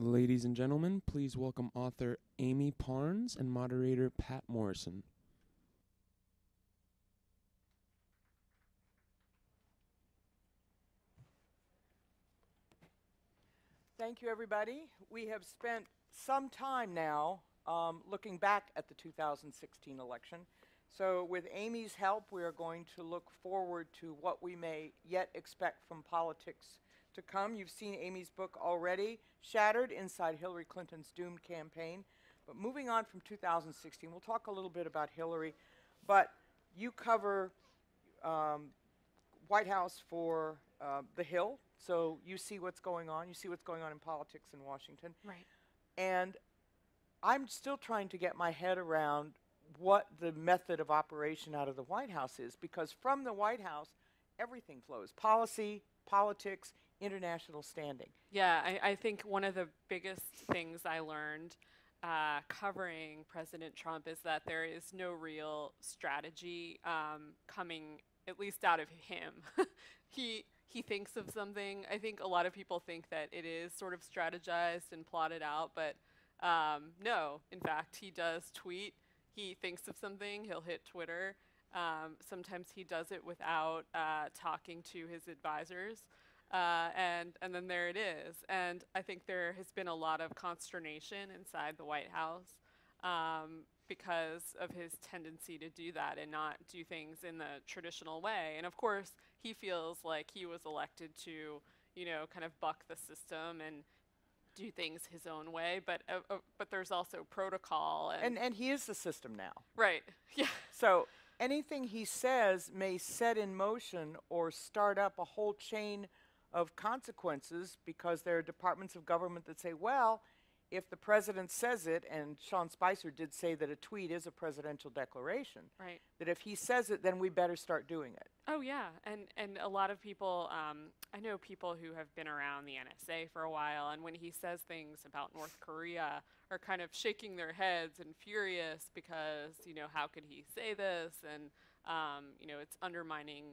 Ladies and gentlemen, please welcome author Amie Parnes and moderator Patt Morrison. Thank you, everybody. We have spent some time now looking back at the 2016 election. So with Amie's help, we are going to look forward to what we may yet expect from politics to come. You've seen Amie's book already, Shattered: Inside Hillary Clinton's Doomed Campaign. But moving on from 2016, we'll talk a little bit about Hillary, but you cover White House for The Hill, so you see what's going on. You see what's going on in politics in Washington. Right. And I'm still trying to get my head around what the method of operation out of the White House is, because from the White House, everything flows. Policy, politics, international standing. Yeah, I think one of the biggest things I learned covering President Trump is that there is no real strategy coming, at least out of him. He thinks of something. I think a lot of people think that it is sort of strategized and plotted out, but no. In fact, he does tweet. He thinks of something, he'll hit Twitter. Sometimes he does it without talking to his advisors. And then there it is. And I think there has been a lot of consternation inside the White House because of his tendency to do that and not do things in the traditional way. And of course, he feels like he was elected to, kind of buck the system and do things his own way. But there's also protocol. And he is the system now. Right. Yeah. So anything he says may set in motion or start up a whole chain of consequences, because there are departments of government that say, well, if the president says it, and Sean Spicer did say that a tweet is a presidential declaration, Right. that if he says it, then we better start doing it. Oh yeah, and a lot of people, I know people who have been around the NSA for a while, and when he says things about North Korea, are kind of shaking their heads and furious because, how could he say this? And, it's undermining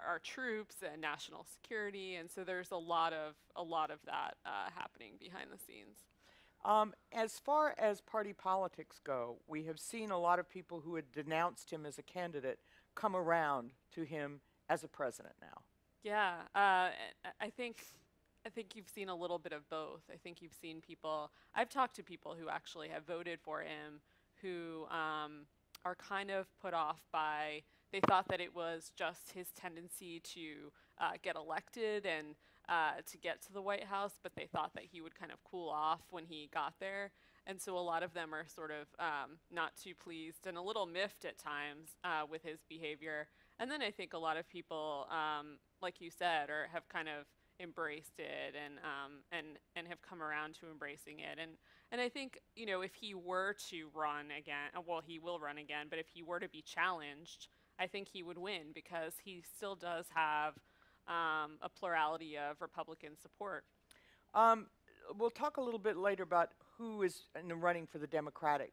our troops and national security, and so there's a lot of that happening behind the scenes. As far as party politics go, we have seen a lot of people who had denounced him as a candidate come around to him as a president now. Yeah, I think you've seen a little bit of both. I think you've seen people. I've talked to people who actually have voted for him, who are kind of put off by. They thought that it was just his tendency to get elected and to get to the White House, but they thought that he would kind of cool off when he got there. And so a lot of them are sort of not too pleased and a little miffed at times with his behavior. And then I think a lot of people, like you said, have kind of embraced it and have come around to embracing it. And I think, if he were to run again, well, he will run again, but if he were to be challenged, I think he would win, because he still does have a plurality of Republican support. We'll talk a little bit later about who is in the running for the Democratic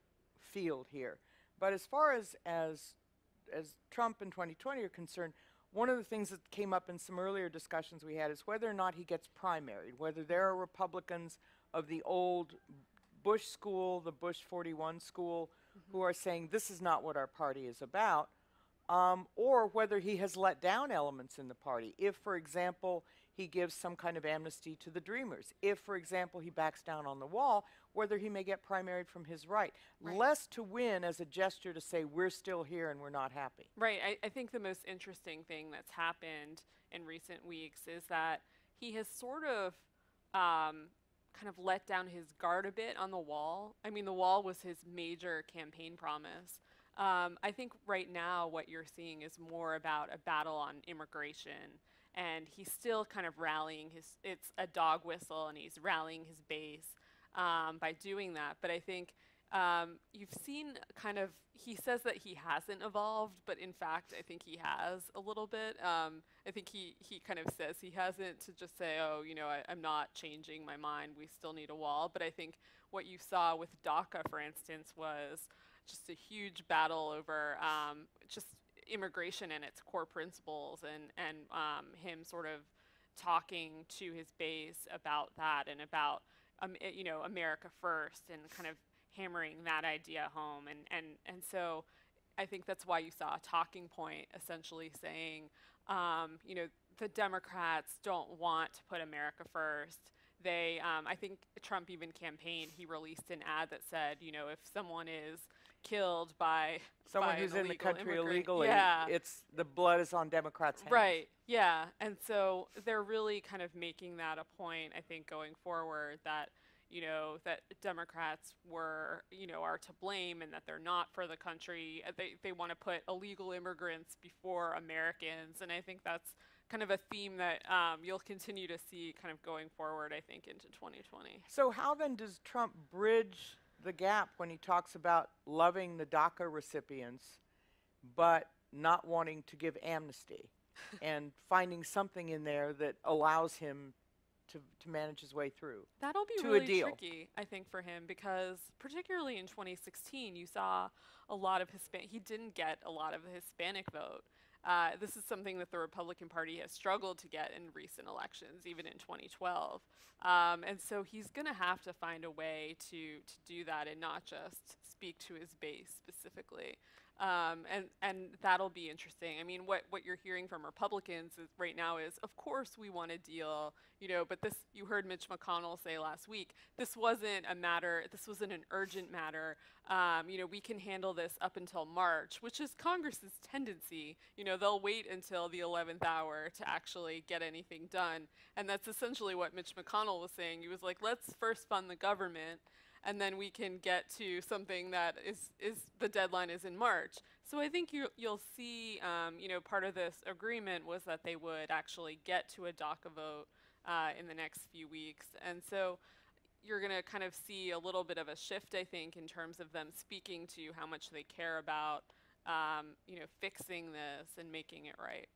field here. But as far as Trump in 2020 are concerned, one of the things that came up in some earlier discussions we had is whether or not he gets primaried, whether there are Republicans of the old Bush school, the Bush 41 school, who are saying this is not what our party is about, or whether he has let down elements in the party. If, for example, he gives some kind of amnesty to the Dreamers. If, for example, he backs down on the wall, whether he may get primaried from his right. Less to win as a gesture to say we're still here and we're not happy. Right. I think the most interesting thing that's happened in recent weeks is that he has sort of kind of let down his guard a bit on the wall. I mean, the wall was his major campaign promise. I think right now what you're seeing is more about a battle on immigration, and he's still kind of rallying it's a dog whistle, and he's rallying his base by doing that. But I think you've seen kind of, he says that he hasn't evolved, but in fact, I think he has a little bit. I think he kind of says he hasn't, to just say, oh, I'm not changing my mind, we still need a wall. But I think what you saw with DACA, for instance, was just a huge battle over just immigration and its core principles, and him sort of talking to his base about that and about America first and kind of hammering that idea home. And so I think that's why you saw a talking point essentially saying, the Democrats don't want to put America first. I think Trump even campaigned, he released an ad that said, if someone is killed by someone by who's an in the illegal country immigrant, illegally, yeah, it's the blood is on Democrats' hands. right, yeah. And so they're really kind of making that a point, I think, going forward, that that Democrats are to blame and that they're not for the country. They want to put illegal immigrants before Americans, and I think that's kind of a theme that you'll continue to see kind of going forward, I think, into 2020. So how then does Trump bridge the gap when he talks about loving the DACA recipients but not wanting to give amnesty and finding something in there that allows him to manage his way through That'll be to a really deal? tricky, I think, for him, because particularly in 2016, you saw a lot of he didn't get a lot of the Hispanic vote. This is something that the Republican Party has struggled to get in recent elections, even in 2012. And so he's going to have to find a way to do that and not just speak to his base specifically. And that'll be interesting. I mean, what you're hearing from Republicans right now is, of course, we want a deal, but you heard Mitch McConnell say last week, this wasn't an urgent matter. We can handle this up until March, which is Congress's tendency. They'll wait until the 11th hour to actually get anything done. And that's essentially what Mitch McConnell was saying. He was like, let's first fund the government, and then we can get to something that is the deadline is in March. So I think you'll see, part of this agreement was that they would actually get to a DACA vote in the next few weeks. And so you're going to kind of see a little bit of a shift, I think, in terms of them speaking to how much they care about, fixing this and making it right.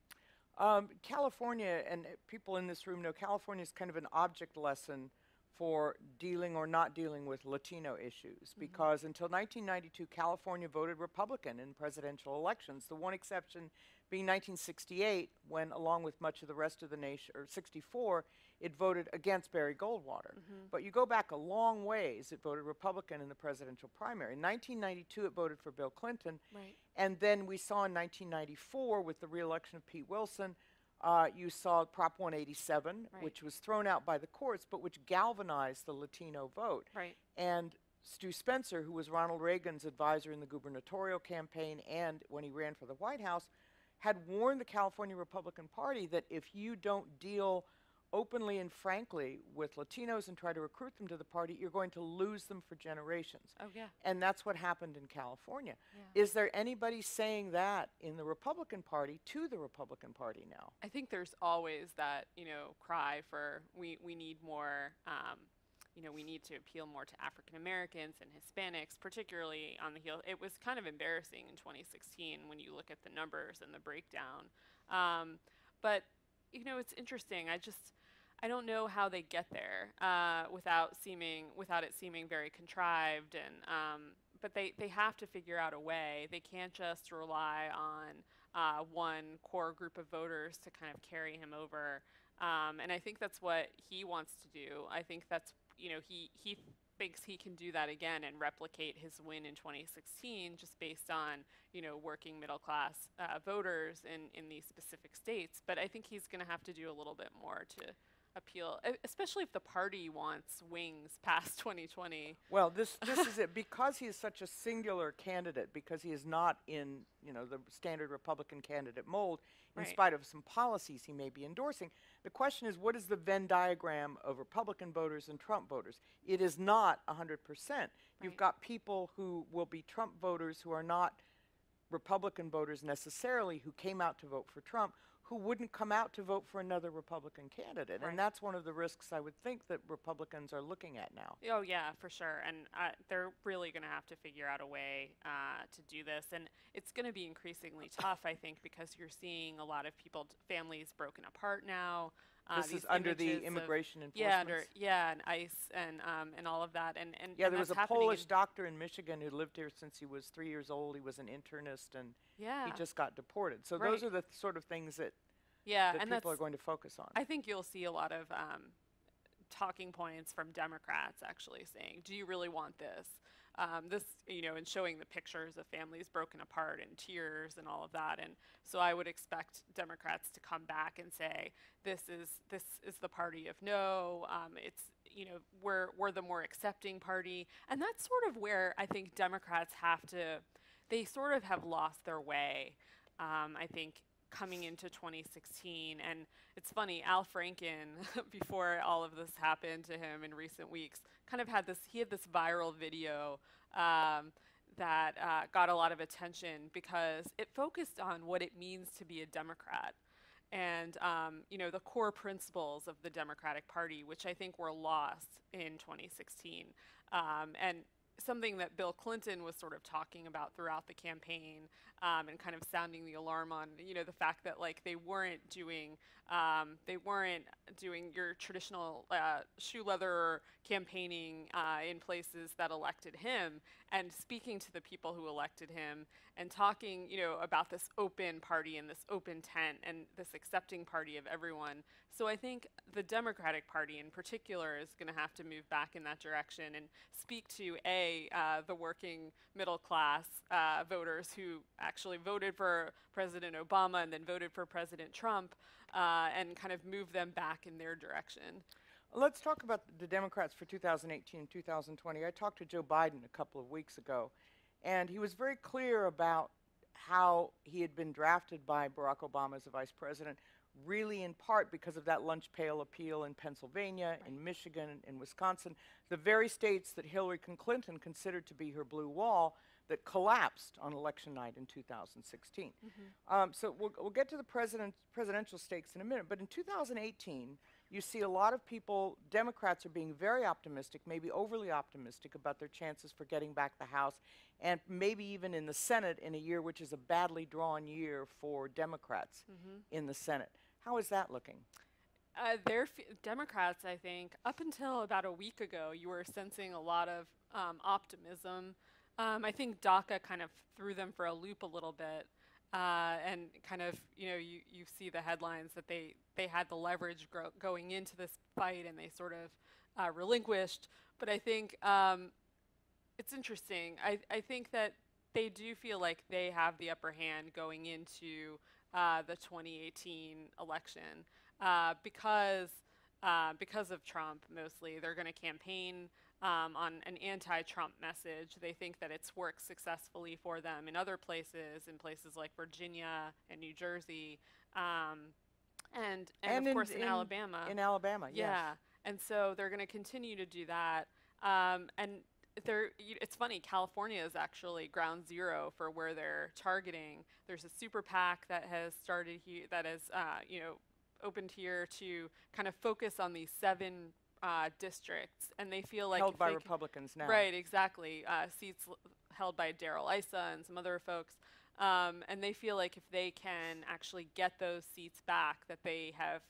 California, and people in this room know California is kind of an object lesson for dealing or not dealing with Latino issues, because until 1992, California voted Republican in presidential elections. The one exception being 1968, when, along with much of the rest of the nation, or 64, it voted against Barry Goldwater. But you go back a long ways, it voted Republican in the presidential primary. In 1992, it voted for Bill Clinton. Right. And then we saw in 1994, with the re-election of Pete Wilson, you saw Prop 187, Right. which was thrown out by the courts, but which galvanized the Latino vote. Right. And Stu Spencer, who was Ronald Reagan's advisor in the gubernatorial campaign and when he ran for the White House, had warned the California Republican Party that if you don't deal openly and frankly with Latinos and try to recruit them to the party, you're going to lose them for generations. Oh, yeah. And that's what happened in California. Yeah. Is there anybody saying that in the Republican Party to the Republican Party now? I think there's always that, cry for we need more, we need to appeal more to African Americans and Hispanics, particularly on the heel. It was kind of embarrassing in 2016 when you look at the numbers and the breakdown. But, it's interesting. I don't know how they get there without it seeming very contrived. And but they have to figure out a way. They can't just rely on one core group of voters to kind of carry him over. And I think that's what he wants to do. I think that's he thinks he can do that again and replicate his win in 2016 just based on working middle class voters in these specific states. But I think he's going to have to do a little bit more to appeal, especially if the party wants wings past 2020. Well, this is it. Because he is such a singular candidate, because he is not in the standard Republican candidate mold, in Right. spite of some policies he may be endorsing. The question is, what is the Venn diagram of Republican voters and Trump voters? It is not 100%. You've Right. got people who will be Trump voters who are not Republican voters necessarily, who came out to vote for Trump, who wouldn't come out to vote for another Republican candidate. Right. And that's one of the risks I would think that Republicans are looking at now. Oh, yeah, for sure. And they're really going to have to figure out a way to do this. And it's going to be increasingly tough, I think, because you're seeing a lot of families broken apart now. This these is under the images of- immigration Yeah, enforcement. and ICE and all of that. And Yeah, and there was that's a happening Polish in- doctor in Michigan who lived here since he was 3 years old. He was an internist, and Yeah. he just got deported. So Right. those are the sort of things that Yeah, that and people are that's, going to focus on. I think you'll see a lot of talking points from Democrats actually saying, do you really want this? This, and showing the pictures of families broken apart and tears and all of that. And so I would expect Democrats to come back and say, this is the party of no. We're the more accepting party. And that's sort of where I think Democrats they sort of have lost their way, I think, coming into 2016. And it's funny, Al Franken, before all of this happened to him in recent weeks, kind of had this viral video that got a lot of attention because it focused on what it means to be a Democrat and the core principles of the Democratic Party, which I think were lost in 2016. And something that Bill Clinton was sort of talking about throughout the campaign, and kind of sounding the alarm on, the fact that like they weren't doing your traditional shoe leather campaigning in places that elected him, and speaking to the people who elected him, and talking, about this open party and this open tent and this accepting party of everyone. So I think the Democratic Party in particular is going to have to move back in that direction and speak to the working middle class voters who actually voted for President Obama and then voted for President Trump, and kind of move them back in their direction. Let's talk about the Democrats for 2018 and 2020. I talked to Joe Biden a couple of weeks ago, and he was very clear about how he had been drafted by Barack Obama as a vice president, really in part because of that lunch pail appeal in Pennsylvania, in Michigan, in Wisconsin, the very states that Hillary Clinton considered to be her blue wall that collapsed on election night in 2016. So we'll get to the presidential stakes in a minute, but in 2018, you see a lot of people, Democrats are being very optimistic, maybe overly optimistic about their chances for getting back the House, and maybe even in the Senate in a year which is a badly drawn year for Democrats in the Senate. How is that looking? Democrats, I think, up until about a week ago, you were sensing a lot of optimism. I think DACA kind of threw them for a loop a little bit. And kind of, you see the headlines that they had the leverage going into this fight and they sort of relinquished. But I think it's interesting. I think that they do feel like they have the upper hand going into the 2018 election because of Trump mostly. They're going to campaign on an anti-Trump message. They think that it's worked successfully for them in other places, in places like Virginia and New Jersey, and of course in Alabama. In Alabama, yes. Yeah, and so they're going to continue to do that. And it's funny, California is actually ground zero for where they're targeting. There's a super PAC that has started here, that has opened here to kind of focus on these 7 districts, and they feel like held by Republicans now. Right, exactly. Seats held by Darrell Issa and some other folks, and they feel like if they can actually get those seats back, that they have,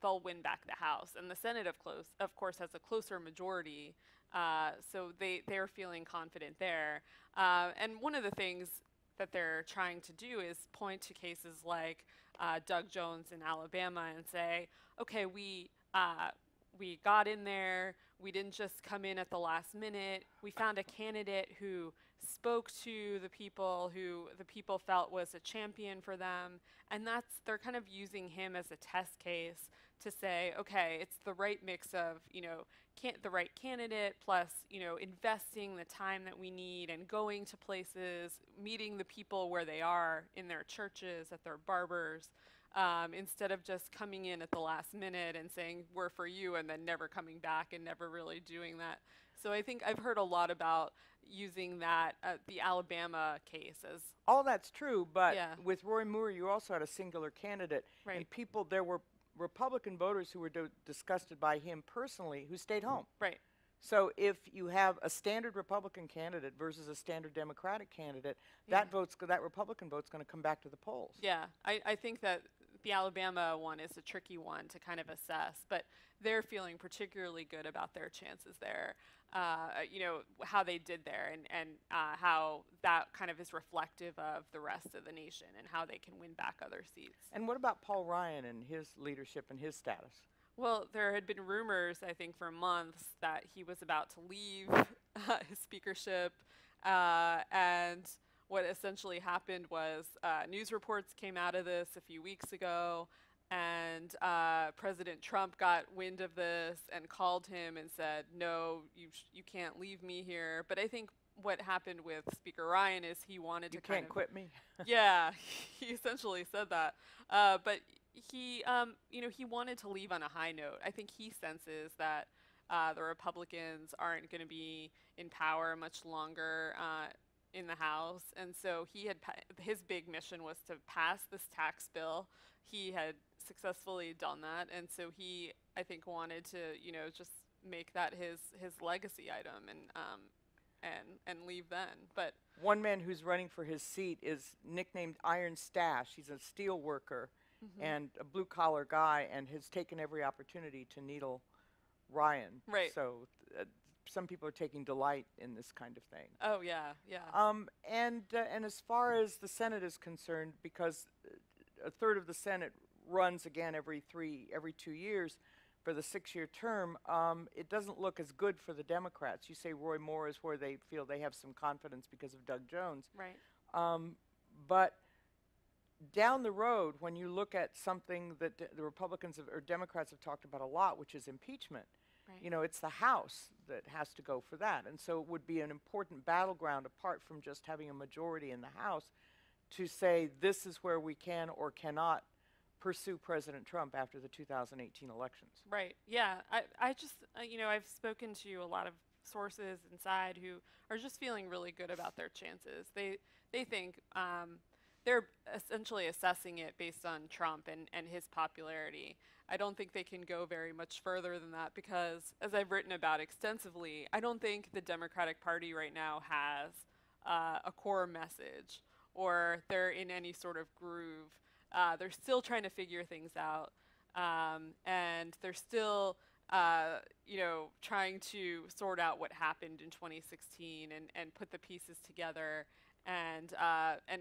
they'll win back the House. And the Senate, of course, has a closer majority, so they're feeling confident there. And one of the things that they're trying to do is point to cases like Doug Jones in Alabama and say, okay, we got in there. We didn't just come in at the last minute. We found a candidate who spoke to the people who the people felt was a champion for them. And they're kind of using him as a test case to say, okay, it's the right mix of, the right candidate plus, investing the time that we need and going to places, meeting the people where they are in their churches, at their barbers, instead of just coming in at the last minute and saying, we're for you, and then never coming back and never really doing that. So I think I've heard a lot about using that, the Alabama case as... All that's true, but with Roy Moore, you also had a singular candidate. Right. And there were Republican voters who were disgusted by him personally who stayed home. Right. So if you have a standard Republican candidate versus a standard Democratic candidate, that Republican vote's going to come back to the polls. Yeah, I think that the Alabama one is a tricky one to kind of assess, but they're feeling particularly good about their chances there. how they did there, and how that kind of is reflective of the rest of the nation and how they can win back other seats. And what about Paul Ryan and his leadership and his status? Well, there had been rumors, I think, for months that he was about to leave his speakership, and what essentially happened was news reports came out of this a few weeks ago, and President Trump got wind of this and called him and said, "No, you can't leave me here." But I think what happened with Speaker Ryan is he wanted You to kind can't of quit me. yeah, he essentially said that. But he, he wanted to leave on a high note. I think he senses that the Republicans aren't going to be in power much longer in the House, and so his big mission was to pass this tax bill. He had successfully done that, and so he, I think, wanted to, just make that his legacy item and leave then. But one man who's running for his seat is nicknamed Iron Stash. He's a steel worker and a blue-collar guy, and has taken every opportunity to needle Ryan. Right. So some people are taking delight in this kind of thing. Oh yeah, yeah. And as far as the Senate is concerned, because a third of the Senate runs again every 2 years for the 6-year term, it doesn't look as good for the Democrats. You say Roy Moore is where they feel they have some confidence because of Doug Jones. Right. But down the road, when you look at something that the Republicans or Democrats have talked about a lot, which is impeachment, Right. it's the House that has to go for that. And so it would be an important battleground, apart from just having a majority in the House, to say this is where we can or cannot pursue President Trump after the 2018 elections. Right. Yeah. I just, I've spoken to a lot of sources inside who are just feeling really good about their chances. They think they're essentially assessing it based on Trump and his popularity. I don't think they can go very much further than that because, as I've written about extensively, I don't think the Democratic Party right now has a core message, or they're in any sort of groove. They're still trying to figure things out, and they're still, trying to sort out what happened in 2016 and put the pieces together and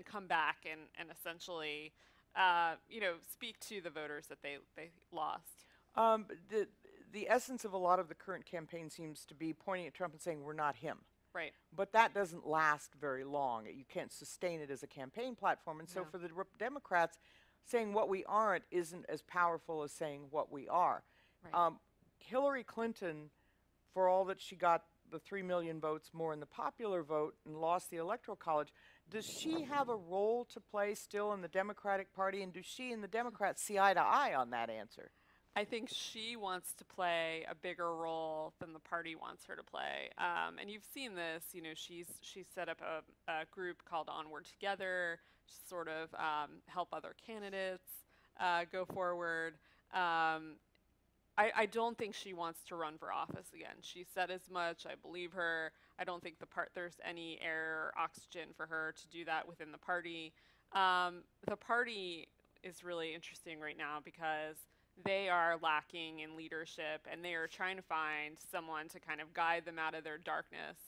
come back and essentially, speak to the voters that they lost. The essence of a lot of the current campaign seems to be pointing at Trump and saying, we're not him. Right. But that doesn't last very long. You can't sustain it as a campaign platform. And so No. for the Democrats, saying what we aren't isn't as powerful as saying what we are. Right. Hillary Clinton, for all that she got the 3 million votes more in the popular vote and lost the Electoral College, does she have a role to play still in the Democratic Party? And do she and the Democrats see eye to eye on that answer? I think she wants to play a bigger role than the party wants her to play, and you've seen this. She's set up a group called Onward Together, to sort of help other candidates go forward. I don't think she wants to run for office again. She said as much. I believe her. I don't think there's any air or oxygen for her to do that within the party. The party is really interesting right now because they are lacking in leadership, and they are trying to find someone to kind of guide them out of their darkness.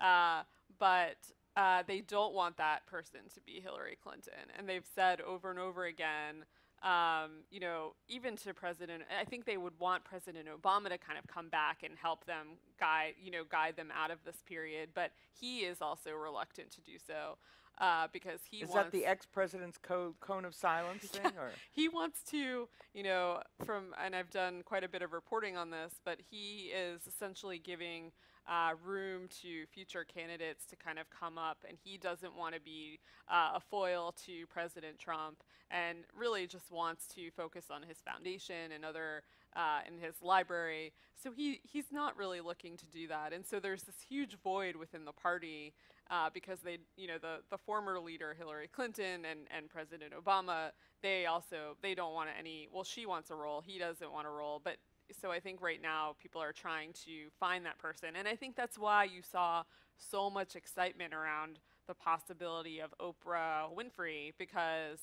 But they don't want that person to be Hillary Clinton. And they've said over and over again, even to President, I think they would want President Obama to kind of come back and help them guide them out of this period. But he is also reluctant to do so. Because he Is wants that the ex-president's cone of silence thing? Or? He wants to, and I've done quite a bit of reporting on this, but he is essentially giving room to future candidates to kind of come up, and he doesn't want to be a foil to President Trump, and really just wants to focus on his foundation and other in his library. So he's not really looking to do that, and so there's this huge void within the party. Because the former leader Hillary Clinton and President Obama, they don't want she wants a role, he doesn't want a role, but so I think right now people are trying to find that person, and I think that's why you saw so much excitement around the possibility of Oprah Winfrey, because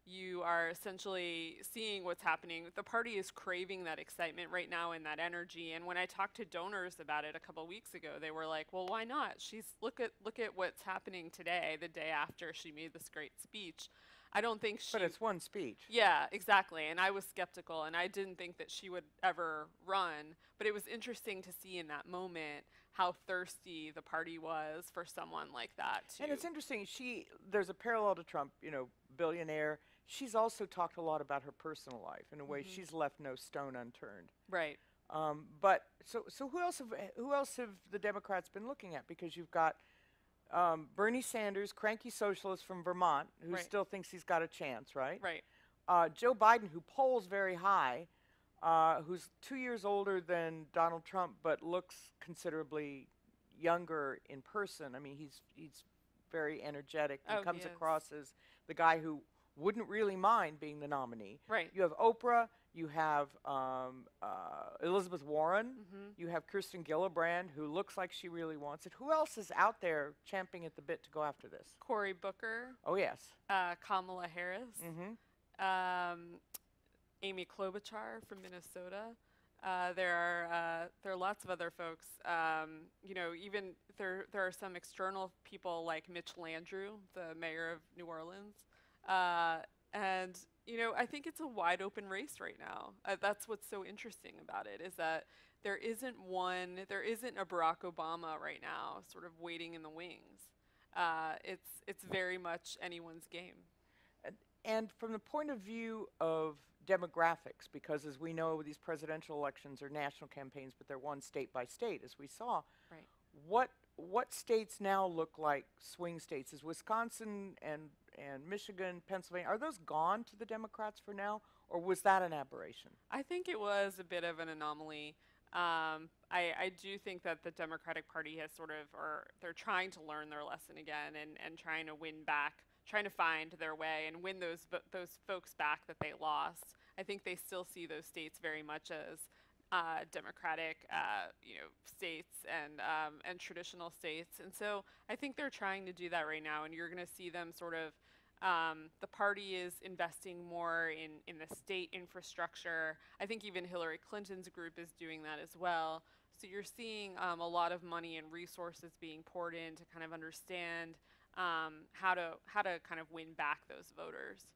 you are essentially seeing what's happening. The party is craving that excitement right now and that energy. And when I talked to donors about it a couple weeks ago, they were like, "Well, why not? Look at what's happening today, the day after she made this great speech." I don't think she. But it's one speech. Yeah, exactly. And I was skeptical, and I didn't think that she would ever run. But it was interesting to see in that moment how thirsty the party was for someone like that, too. And it's interesting. There's a parallel to Trump, billionaire. She's also talked a lot about her personal life. In a way, she's left no stone unturned. Right. But so who else have the Democrats been looking at? Because you've got Bernie Sanders, cranky socialist from Vermont, who still thinks he's got a chance, right? Right. Joe Biden, who polls very high, who's 2 years older than Donald Trump, but looks considerably younger in person. I mean, he's very energetic and comes across as the guy who wouldn't really mind being the nominee. Right. You have Oprah, you have Elizabeth Warren, you have Kirsten Gillibrand, who looks like she really wants it. Who else is out there champing at the bit to go after this? Cory Booker. Oh, yes. Kamala Harris. Amy Klobuchar from Minnesota. There are lots of other folks. Even there are some external people like Mitch Landrieu, the mayor of New Orleans. And I think it's a wide open race right now. That's what's so interesting about it, is that there isn't a Barack Obama right now sort of waiting in the wings. It's very much anyone's game. And from the point of view of demographics, because as we know, these presidential elections are national campaigns, but they're won state by state, as we saw. Right. What states now look like swing states? Is Wisconsin and Michigan, Pennsylvania, are those gone to the Democrats for now, or was that an aberration? I think it was a bit of an anomaly. I do think that the Democratic Party has they're trying to learn their lesson again and trying to win back, trying to find their way and win those folks back that they lost. I think they still see those states very much as democratic, states and traditional states. And so I think they're trying to do that right now, and you're going to see them sort of, the party is investing more in the state infrastructure. I think even Hillary Clinton's group is doing that as well. So you're seeing a lot of money and resources being poured in to kind of understand how to kind of win back those voters.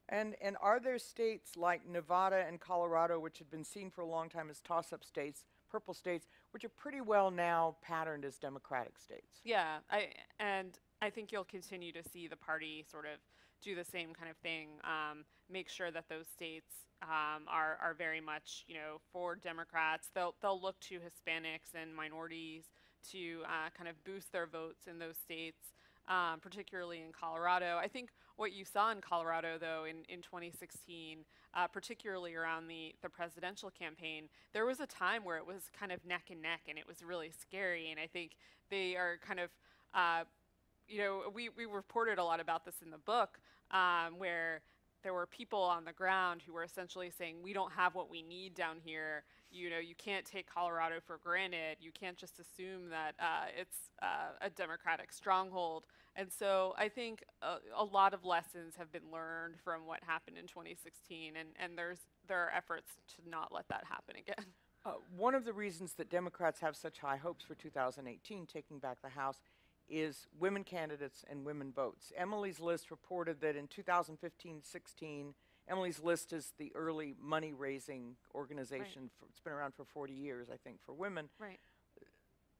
And are there states like Nevada and Colorado, which had been seen for a long time as toss-up states, purple states, which are pretty well now patterned as Democratic states? Yeah, I think you'll continue to see the party sort of do the same kind of thing, make sure that those states are very much, for Democrats. They'll look to Hispanics and minorities to kind of boost their votes in those states. Particularly in Colorado. I think what you saw in Colorado, though, in 2016, particularly around the presidential campaign, there was a time where it was kind of neck and neck, and it was really scary. And I think they are kind of, we reported a lot about this in the book, where there were people on the ground who were essentially saying, we don't have what we need down here. You can't take Colorado for granted. You can't just assume that it's a Democratic stronghold. And so I think a lot of lessons have been learned from what happened in 2016, and there are efforts to not let that happen again. One of the reasons that Democrats have such high hopes for 2018, taking back the House, is women candidates and women votes. Emily's List reported that in 2015-16, Emily's List is the early money-raising organization. It's been around for 40 years, I think, for women. Right.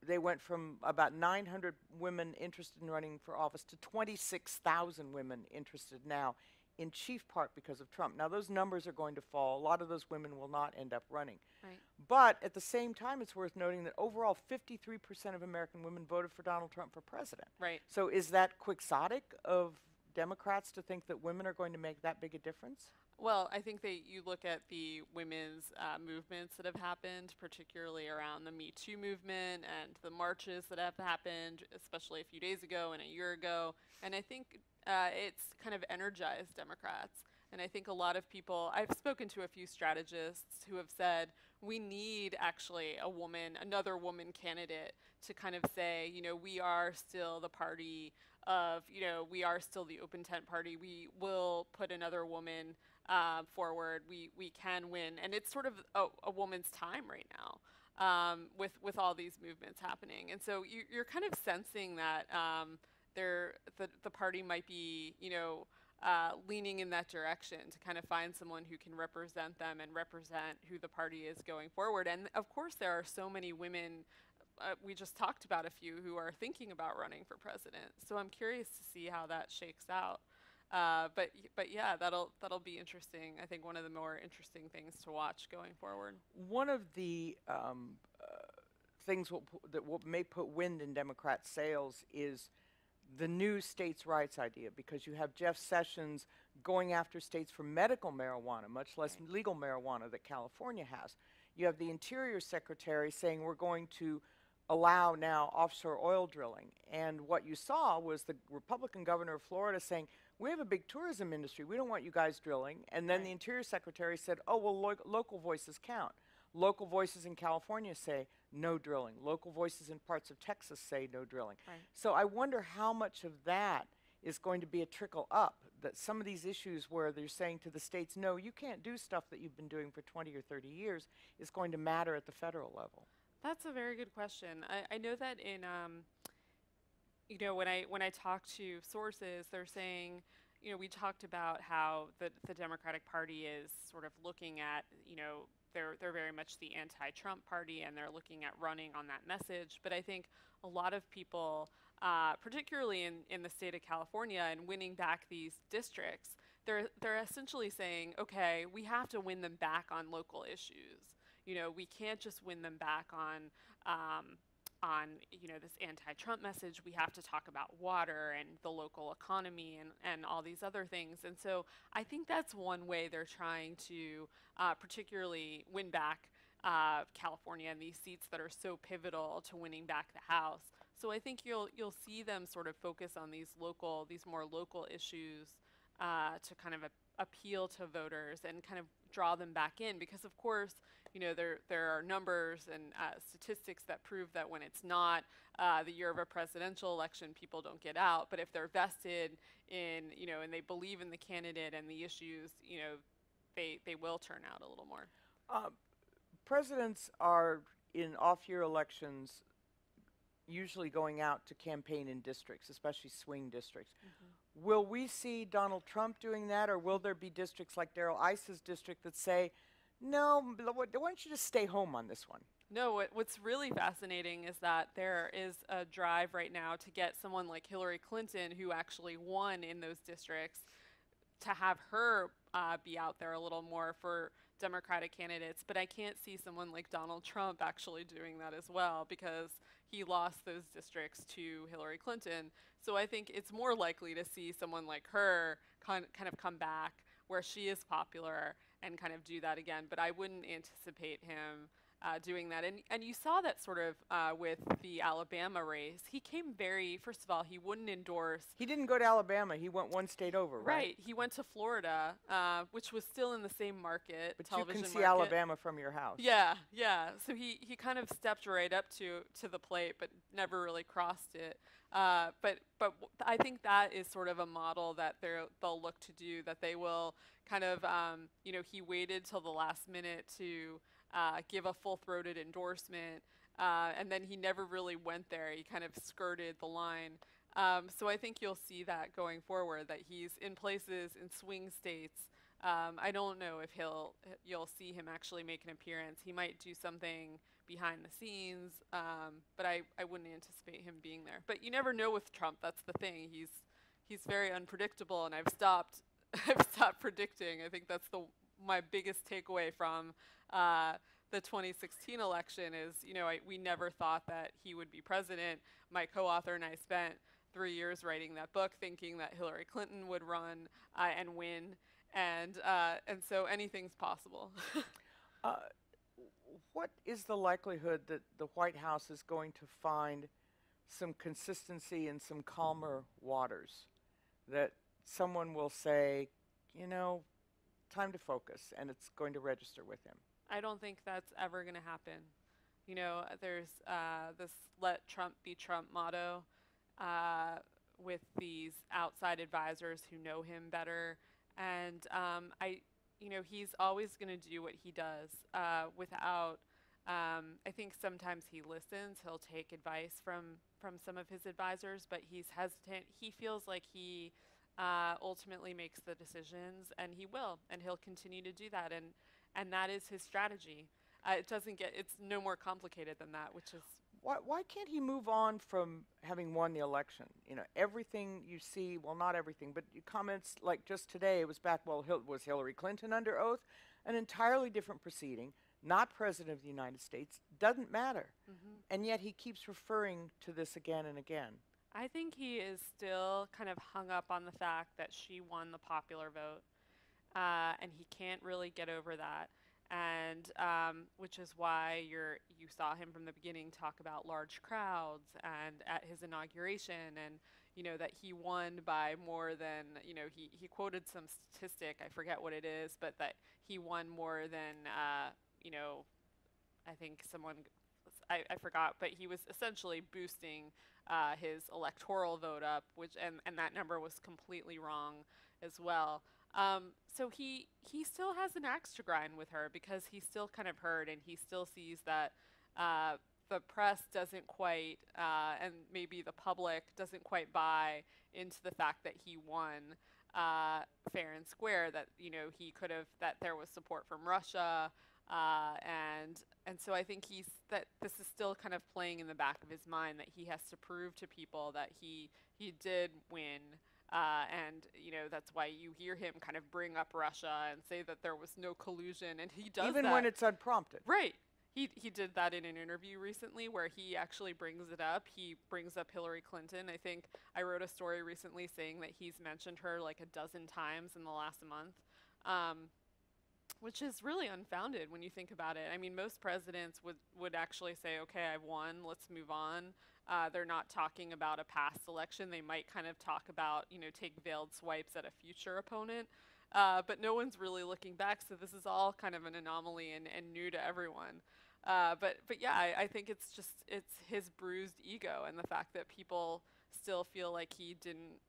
They went from about 900 women interested in running for office to 26,000 women interested now, in chief part because of Trump. Now, those numbers are going to fall. A lot of those women will not end up running. Right. But at the same time, it's worth noting that overall 53% of American women voted for Donald Trump for president. Right. So is that quixotic of Democrats to think that women are going to make that big a difference? Well, I think that you look at the women's movements that have happened, particularly around the Me Too movement and the marches that have happened, especially a few days ago and a year ago. And I think it's kind of energized Democrats. And I think a lot of people, I've spoken to a few strategists who have said, we need actually a woman, another woman candidate to kind of say, we are still the party of, we are still the open tent party. We will put another woman forward. We can win. And it's sort of a woman's time right now. With all these movements happening. And so you're kind of sensing that the party might be, leaning in that direction to kind of find someone who can represent them and represent who the party is going forward. And of course, there are so many women, we just talked about a few, who are thinking about running for president. So I'm curious to see how that shakes out. But yeah, that'll be interesting. I think one of the more interesting things to watch going forward. One of the things that may put wind in Democrat sails is the new states' rights idea, because you have Jeff Sessions going after states for medical marijuana, much less legal marijuana that California has. You have the Interior Secretary saying we're going to allow now offshore oil drilling. And what you saw was the Republican governor of Florida saying, we have a big tourism industry. We don't want you guys drilling. And then the Interior Secretary said, oh, well, local voices count. Local voices in California say no drilling. Local voices in parts of Texas say no drilling. Right. So I wonder how much of that is going to be a trickle up, that some of these issues where they're saying to the states, no, you can't do stuff that you've been doing for 20 or 30 years, is going to matter at the federal level. That's a very good question. I know that in, when I talk to sources, they're saying, we talked about how the Democratic Party is sort of looking at, they're very much the anti-Trump party, and they're looking at running on that message. But I think a lot of people, particularly in the state of California and winning back these districts, they're essentially saying, okay, we have to win them back on local issues. We can't just win them back on this anti-Trump message. We have to talk about water and the local economy and all these other things. And so I think that's one way they're trying to particularly win back California and these seats that are so pivotal to winning back the House. So I think you'll see them sort of focus on these more local issues to kind of appeal to voters and kind of draw them back in, because of course, there are numbers and statistics that prove that when it's not the year of a presidential election, people don't get out. But if they're vested in, and they believe in the candidate and the issues, they will turn out a little more. Presidents are, in off-year elections, usually going out to campaign in districts, especially swing districts. Mm-hmm. Will we see Donald Trump doing that, or will there be districts like Darrell Iss's district that say, no, why don't you just stay home on this one? No, what's really fascinating is that there is a drive right now to get someone like Hillary Clinton, who actually won in those districts, to have her be out there a little more for Democratic candidates. But I can't see someone like Donald Trump actually doing that as well, because he lost those districts to Hillary Clinton. So I think it's more likely to see someone like her kind of come back where she is popular and kind of do that again. But I wouldn't anticipate him doing that. And you saw that sort of with the Alabama race. He came first of all, he wouldn't endorse. He didn't go to Alabama. He went one state over, right? Right. He went to Florida, which was still in the same market, but television you can see market. Alabama from your house. Yeah, yeah. So he kind of stepped right up to the plate, but never really crossed it. But I think that is sort of a model that they'll look to do, that they will kind of, he waited till the last minute to give a full-throated endorsement, and then he never really went there. He kind of skirted the line. So I think you'll see that going forward, that he's in places in swing states. I don't know if you'll see him actually make an appearance. He might do something behind the scenes, but I wouldn't anticipate him being there. But you never know with Trump. That's the thing. He's very unpredictable, and I've stopped predicting. I think that's my biggest takeaway from the 2016 election is, we never thought that he would be president. My co-author and I spent 3 years writing that book thinking that Hillary Clinton would run and win. And so anything's possible. What is the likelihood that the White House is going to find some consistency in some calmer waters? That someone will say, time to focus, and it's going to register with him. I don't think that's ever going to happen. You know, there's this "Let Trump be Trump" motto with these outside advisors who know him better, and he's always going to do what he does without. I think sometimes he listens. He'll take advice from some of his advisors, but he's hesitant. He feels like he ultimately makes the decisions, and he will, and he'll continue to do that, and that is his strategy. It's no more complicated than that, which is. Why can't he move on from having won the election? You know, everything you see, well, not everything, but comments like just today, it was back, well, was Hillary Clinton under oath? An entirely different proceeding, not President of the United States, doesn't matter. And yet he keeps referring to this again and again. I think he is still kind of hung up on the fact that she won the popular vote, and he can't really get over that. And which is why you saw him from the beginning talk about large crowds and at his inauguration, and that he won by more than he quoted some statistic, I forget what it is, but that he won more than I think I forgot, but he was essentially boosting his electoral vote up, which and that number was completely wrong as well. So he still has an axe to grind with her because he's still kind of hurt, and he still sees that the press doesn't quite, and maybe the public doesn't quite buy into the fact that he won fair and square, that he could have, that there was support from Russia, and so I think that this is still kind of playing in the back of his mind, that he has to prove to people that he did win. And that's why you hear him kind of bring up Russia and say that there was no collusion, and he does even that when it's unprompted. Right. He did that in an interview recently where he actually brings it up. He brings up Hillary Clinton. I think I wrote a story recently saying that he's mentioned her like a dozen times in the last month, which is really unfounded when you think about it. I mean, most presidents would actually say, okay, I've won, let's move on. They're not talking about a past election. They might kind of talk about, take veiled swipes at a future opponent. But no one's really looking back, so this is all kind of an anomaly and new to everyone. But yeah, I think it's his bruised ego and the fact that people still feel like he didn't,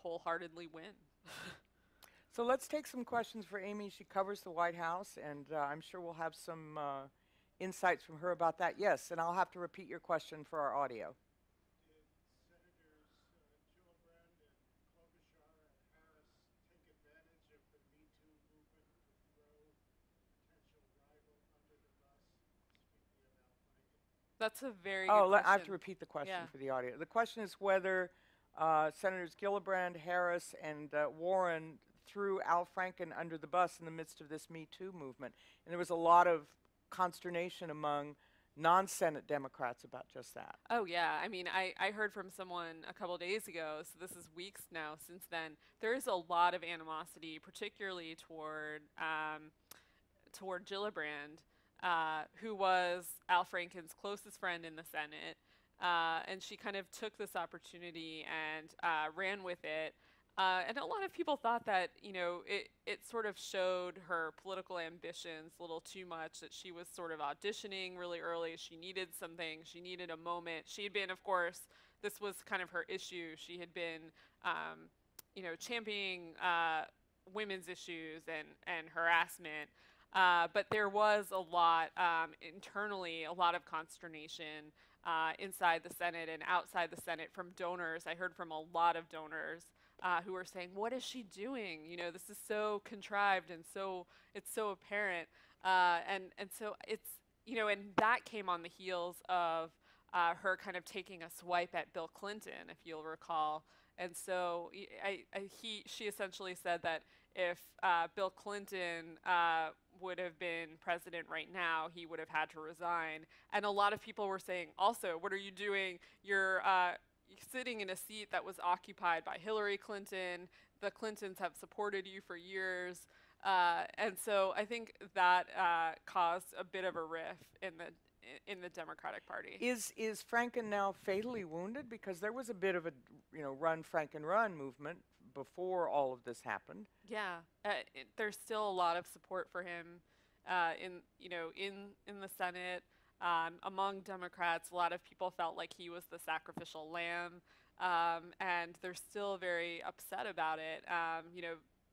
wholeheartedly win. So let's take some questions for Amie. She covers the White House, and I'm sure we'll have some insights from her about that. Yes, and I'll have to repeat your question for our audio. Did Senators Gillibrand and Klobuchar and Harris take advantage of the Me Too movement to throw a potential rival under the bus, speaking of Al Franken? That's a very good question. I have to repeat the question for the audio. The question is whether Senators Gillibrand, Harris, and Warren threw Al Franken under the bus in the midst of this Me Too movement. And there was a lot of consternation among non-Senate Democrats about just that. Oh, yeah. I mean, I heard from someone a couple days ago, so this is weeks now since then. There is a lot of animosity, particularly toward Gillibrand, who was Al Franken's closest friend in the Senate. And she kind of took this opportunity and ran with it. And a lot of people thought that, it sort of showed her political ambitions a little too much, that she was sort of auditioning really early. She needed something. She needed a moment. She had been, of course, this was kind of her issue. She had been, championing women's issues and harassment. But there was a lot, internally, a lot of consternation inside the Senate and outside the Senate from donors. I heard from a lot of donors who were saying, what is she doing? This is so contrived and it's so apparent. And so it's, and that came on the heels of her kind of taking a swipe at Bill Clinton, if you'll recall. And so she essentially said that if Bill Clinton would have been president right now, he would have had to resign. And a lot of people were saying also, what are you doing? You're sitting in a seat that was occupied by Hillary Clinton. The Clintons have supported you for years. And so I think that caused a bit of a rift in in the Democratic Party. Is Franken now fatally wounded? Because there was a bit of a run Franken run movement before all of this happened. Yeah, there's still a lot of support for him in the Senate. Among Democrats, a lot of people felt like he was the sacrificial lamb, and they're still very upset about it.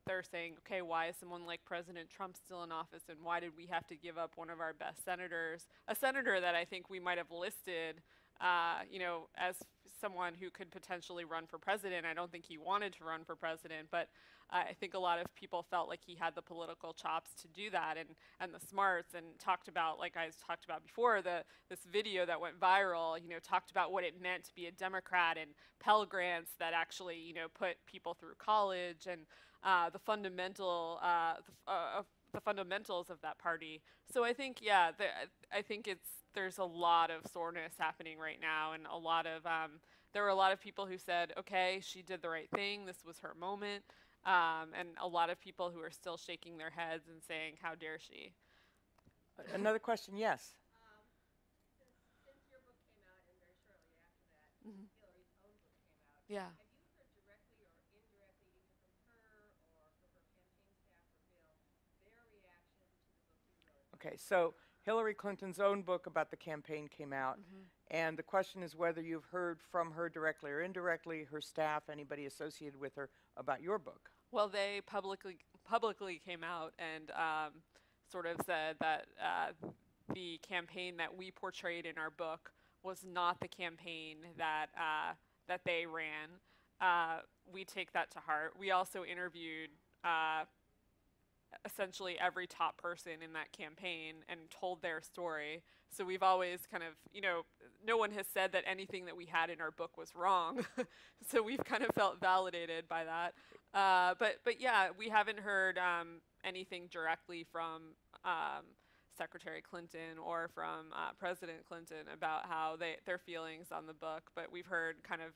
They're saying, okay, why is someone like President Trump still in office, and why did we have to give up one of our best senators? A senator that I think we might have listed, as someone who could potentially run for president. I don't think he wanted to run for president, but I think a lot of people felt like he had the political chops to do that and the smarts, and talked about, like I talked about before, this video that went viral, talked about what it meant to be a Democrat and Pell Grants that actually, put people through college, and the fundamentals of that party. So I think, yeah, I think there's a lot of soreness happening right now, and a lot of there were a lot of people who said, okay, she did the right thing, this was her moment, and a lot of people who are still shaking their heads and saying, how dare she? Another question, yes. Since your book came out and very shortly after that, Mhm. Hillary's own book came out. Yeah. Have you heard directly or indirectly, either from her or from her campaign staff or Bill, their reaction to the book you wrote? Okay, so Hillary Clinton's own book about the campaign came out, and the question is whether you've heard from her directly or indirectly, her staff, anybody associated with her, about your book. Well, they publicly came out and sort of said that the campaign that we portrayed in our book was not the campaign that that they ran. We take that to heart. We also interviewed essentially every top person in that campaign and told their story. So we've always kind of, no one has said that anything that we had in our book was wrong. So we've kind of felt validated by that. But yeah, we haven't heard anything directly from Secretary Clinton or from President Clinton about how their feelings on the book. But we've heard kind of,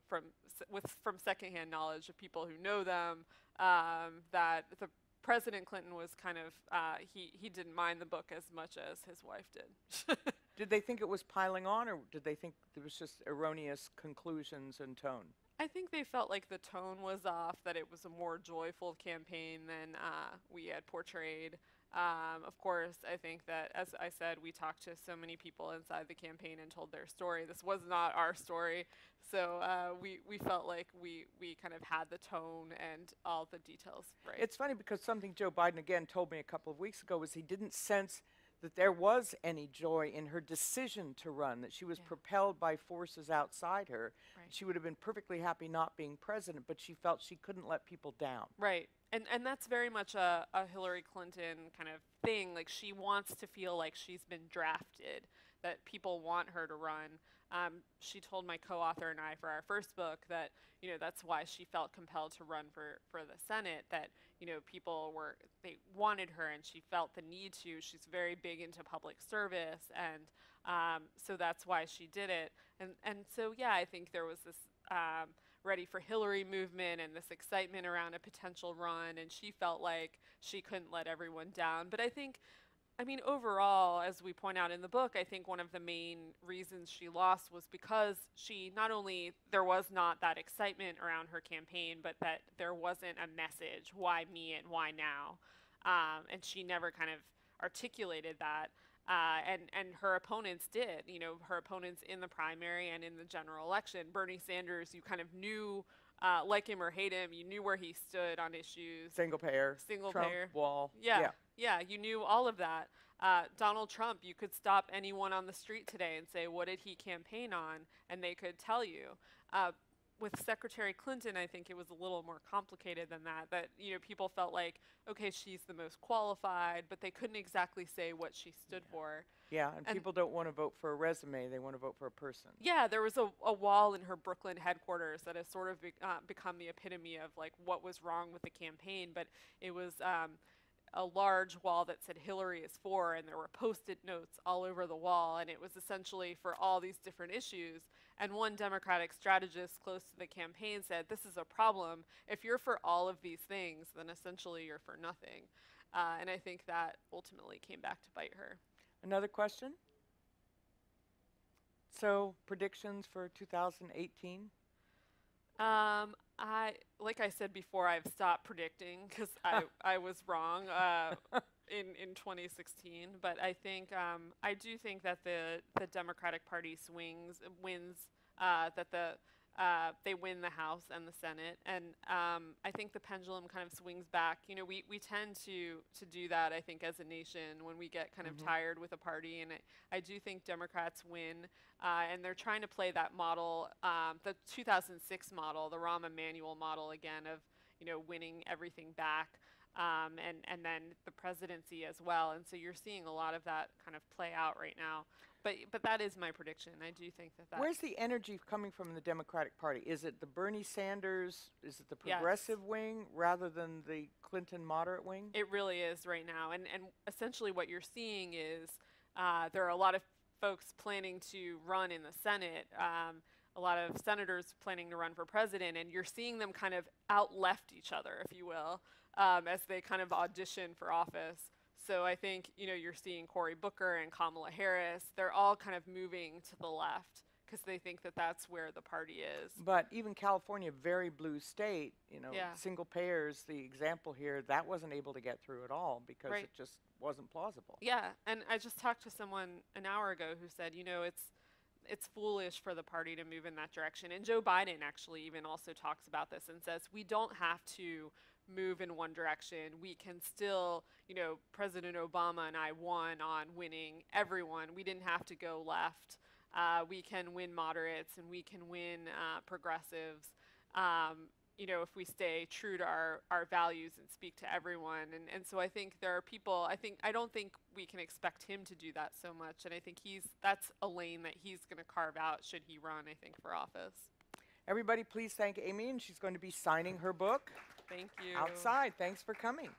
from secondhand knowledge of people who know them, that the President Clinton was kind of, he didn't mind the book as much as his wife did. Did they think it was piling on, or did they think there was just erroneous conclusions and tone? I think they felt like the tone was off, that it was a more joyful campaign than we had portrayed. Of course, I think that, as I said, we talked to so many people inside the campaign and told their story. This was not our story, so we felt like we kind of had the tone and all the details right. It's funny because something Joe Biden again told me a couple of weeks ago was he didn't sense that there was any joy in her decision to run, that she was propelled by forces outside her. Right. She would have been perfectly happy not being president, but she felt she couldn't let people down. Right. And that's very much a Hillary Clinton kind of thing. Like, she wants to feel like she's been drafted, that people want her to run. She told my co-author and I for our first book that, that's why she felt compelled to run for the Senate, that, people they wanted her and she felt the need to. She's very big into public service, and so that's why she did it. And so, yeah, I think there was this Ready for Hillary movement and this excitement around a potential run, and she felt like she couldn't let everyone down. But I mean, overall, as we point out in the book, I think one of the main reasons she lost was because not only there was not that excitement around her campaign, but that there wasn't a message, why me and why now? And she never kind of articulated that. And her opponents did, her opponents in the primary and in the general election. Bernie Sanders, you kind of knew, like him or hate him, you knew where he stood on issues. Single payer, Trump, payer. wall. Yeah, you knew all of that. Donald Trump, you could stop anyone on the street today and say, what did he campaign on? And they could tell you. With Secretary Clinton, I think it was a little more complicated than that, people felt like, okay, she's the most qualified, but they couldn't exactly say what she stood for. Yeah, and people don't want to vote for a resume, they want to vote for a person. Yeah, there was a wall in her Brooklyn headquarters that has sort of become the epitome of like what was wrong with the campaign, but it was a large wall that said Hillary is for, and there were Post-it notes all over the wall, and it was essentially for all these different issues. And one Democratic strategist close to the campaign said, this is a problem. If you're for all of these things, then essentially you're for nothing. And I think that ultimately came back to bite her. Another question? So, predictions for 2018? Like I said before, I've stopped predicting because I was wrong in 2016. But I think I do think that the Democratic Party wins, that they win the House and the Senate, and I think the pendulum kind of swings back. You know, we tend to do that, I think, as a nation when we get kind of tired with a party, and I do think Democrats win, and they're trying to play that model, the 2006 model, the Rahm Emanuel model again of, you know, winning everything back. And then the presidency as well, and so you're seeing a lot of that kind of play out right now. But that is my prediction. I do think that. Where's the energy coming from in the Democratic Party? Is it the Bernie Sanders? Is it the Yes. progressive wing rather than the Clinton moderate wing? It really is right now, and essentially what you're seeing is there are a lot of folks planning to run in the Senate. A lot of senators planning to run for president, and you're seeing them kind of out-left each other, if you will, as they kind of audition for office. So I think, you know, you're seeing Cory Booker and Kamala Harris. They're all kind of moving to the left because they think that that's where the party is. But even California, very blue state, you know, Yeah. single payers, the example here, that wasn't able to get through at all because Right. it just wasn't plausible. Yeah, and I just talked to someone an hour ago who said, you know, it's foolish for the party to move in that direction. And Joe Biden actually even also talks about this and says we don't have to move in one direction. We can still, you know, President Obama and I won on winning everyone. We didn't have to go left. We can win moderates and we can win progressives. You know, if we stay true to our values and speak to everyone. And so I think there are people, I don't think we can expect him to do that so much. And I think that's a lane that he's going to carve out should he run, I think, for office. Everybody, please thank Amie, and she's going to be signing her book Thank you. outside. Thanks for coming.